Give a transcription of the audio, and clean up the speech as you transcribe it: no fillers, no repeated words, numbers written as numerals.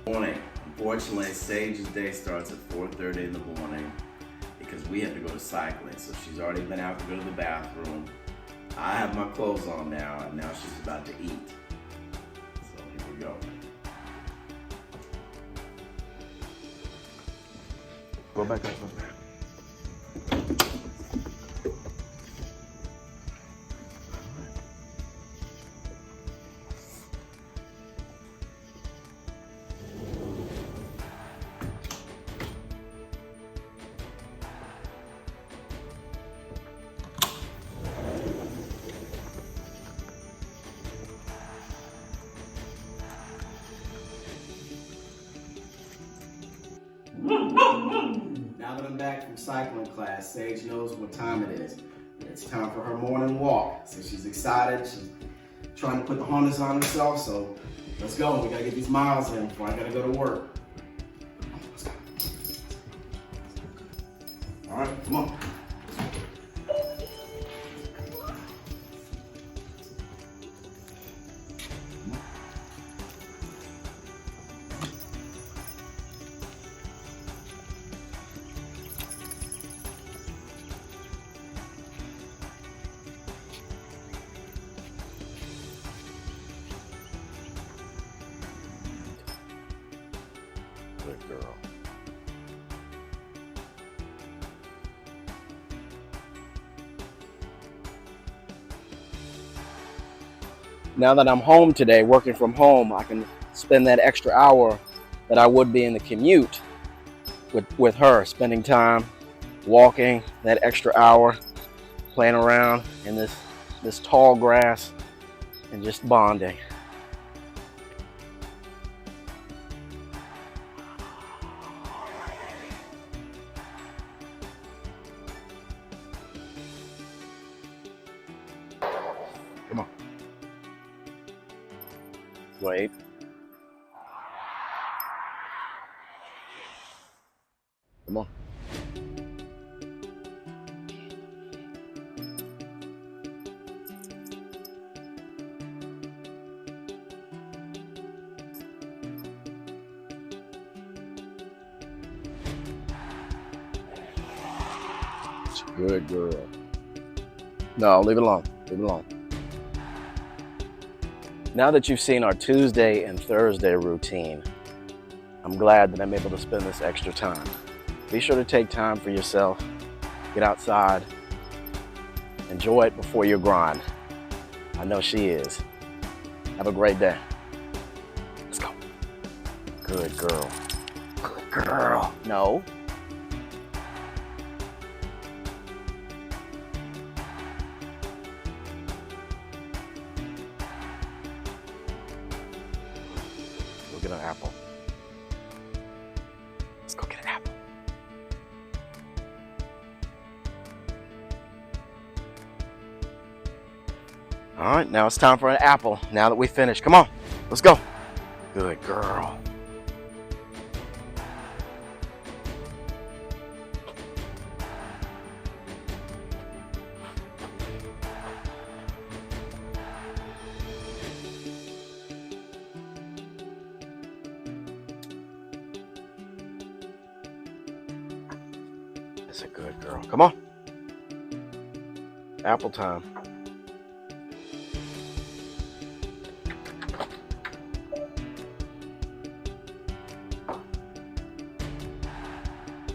Morning. Unfortunately, Sage's day starts at 4:30 in the morning because we have to go to cycling. So she's already been out to go to the bathroom. I have my clothes on now, and now she's about to eat. So here we go. Go back up. Now that I'm back from cycling class, Sage knows what time it is. It's time for her morning walk. So she's excited. She's trying to put the harness on herself. So let's go. We gotta get these miles in before I gotta go to work. Let's go. All right, come on. Good girl. Now that I'm home today, working from home, I can spend that extra hour that I would be in the commute with her, spending time walking, that extra hour, playing around in this tall grass and just bonding. Come on. Wait. Come on. Good girl. No, leave it alone. Leave it alone. Now that you've seen our Tuesday and Thursday routine, I'm glad that I'm able to spend this extra time. Be sure to take time for yourself. Get outside. Enjoy it before you grind. I know she is. Have a great day. Let's go. Good girl. Good girl. No. Go get an apple. Let's go get an apple. All right, now it's time for an apple. Now that we finished, come on, let's go. Good girl. That's a good girl. Come on. Apple time.